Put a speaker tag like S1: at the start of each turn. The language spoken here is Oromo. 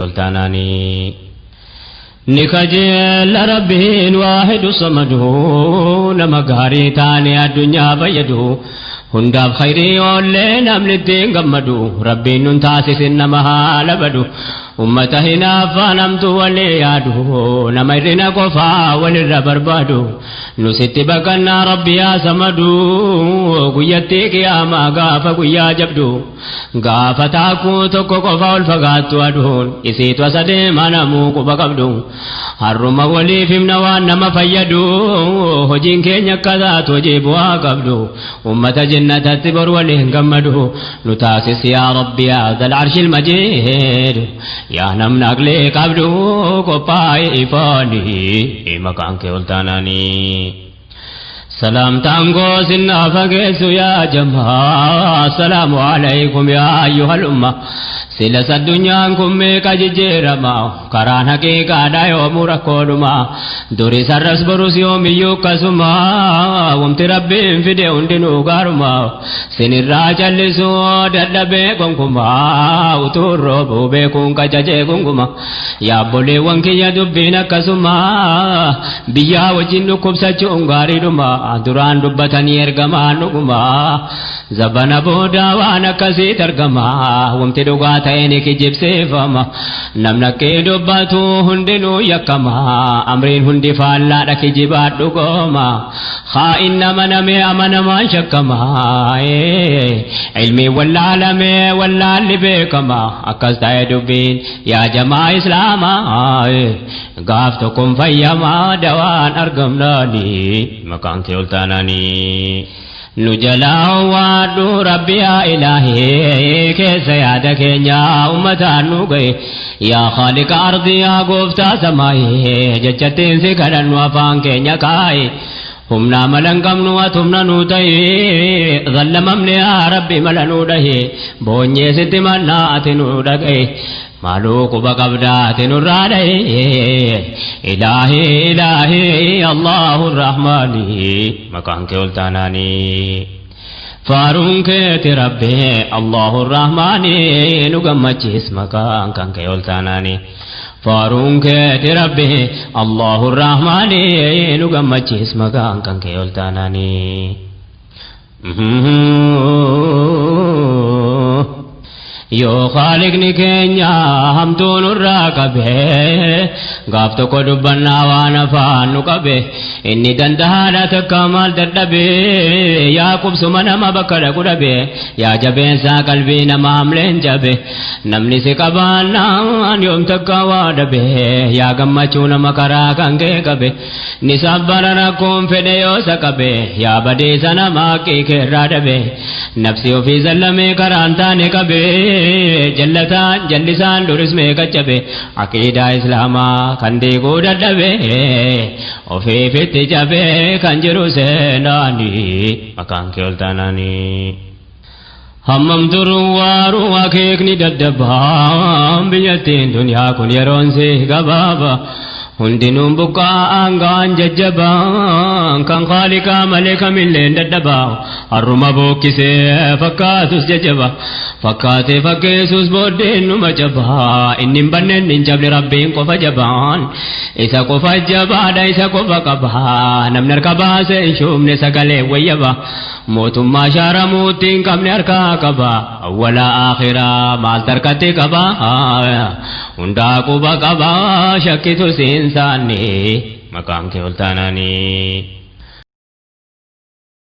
S1: سلطاناني نكجل ربين واحد صمده نما غاري تاني الدنيا بيدو هنداب خيري أولين أمن الدين قمدو ربين ننتاسس إنما هالبدو أمته نافانمت وليادو نميرنا قفا وللربربادو نسيت بكنا ربي يا سمدو قيتك يا ما غاف قيا جبدو غاف تاكو تكو قفا والفقات وادون إسيت وسدي منامو قبقبدو حرم ولي في منوان نما فيدو هجين كينيا كذا توجيبوا قبدو أمة جنة تتبر ولين قمدو نتاسس يا ربي يا ذا العرش المجيد يا نم نقلي قبدو قبائي فاني مكان كولتاناني سلام تانغو سنة فقسو يا جماعة السلام عليكم يا أيها الأمة سلس الدنيا كمي كجيرما كران حقيقة دايو مركودما دوري سرس بروس يوم يوكسما ومت ربين في ديون دينو غارما سن الراجل سو ددبه كونكما وتورو بكون كجاجه كونكما يا بولي وانكي يدبين كسما بيا وجن كبسا چونغاري دما duraan dubbatanii ergamaa nugumaa zabana booda waan akkasii targamaa wamti dhugaa ta'een kijibseefama namna kee dubbatu hundinuu yakkamaa amriin hundi faallaadha kijibaat dhugooma khaa'in nama namee amanamaan shakkamaa ilmi wallaalamee wallaalli beekamaa akkas ta'e dubbiin yaa jamaa islaamaa gaaf tokkoon fayyamaa dawaan argamnaanii maqaan kee ولتاناني نجلا وادو ربي يا إلهي كيس يادك يا أمتا نوغي يا خالق أرضي يا قفتا سماي ججتين سكرن وفان كينيا كاي همنا ملنكم نواتمنا نوتاي ظلممني يا ربي ملنوده بوني ستمنا أتنودك مالوك بقبدات نرادي إلهي إلهي الله الرحمن مكان كولتاناني فارون كيت ربي الله الرحمن نقمت اسمك كان كولتاناني فارون كيت ربي الله الرحمن نقمت اسمك كان كولتاناني yoo khaliqni keenya hamtuu nurraa qabe gaaf tokko dubbannaa waan afaan nu qabe inni dandahaadha takka maal dadhabe yaa qubsuma nama bakka dhaqu dhabe yaa jabeensaa qalbii nama hamleen jabe namni si qabaannaan yoom takka waa dhabe yaa gammachuu nama karaa kan kee qabe ni sabbara rakkoon fedhe yoo sa qabe yaa badeessa nama haqqii keerraa dhabe nafsi ofii zallamee karaan taane qabe جلتان جلسان دورس میں کچبے عقیدہ اسلاما کندی کو ڈڈبے وفی فت جبے کنجرو سے نانی مکان کے التانانی ہمم دروارو اکیکنی ڈڈبام بیتین دنیا کن یرون سے گبابا hundinuu buqqa'aan gaan jajjabaan kan khaliqaa malee kamilleen dadhabaa harruma bookkisee fakkaatus jajjaba fakkaatee fakkeessus booddeen numa jabaa inni hin banneen hin jabne rabbiin qofa jabaan isa qofa jabaadha isa qofa qabaa namni harka baasee hin shuumne sagalee wayyaba mootummaa shaaramuutti hin qabne harkaa qaba awwala akhiraa maal tarkatti qaba hundaa quba qaba shakkitu siin saani maqaan kee oltaananii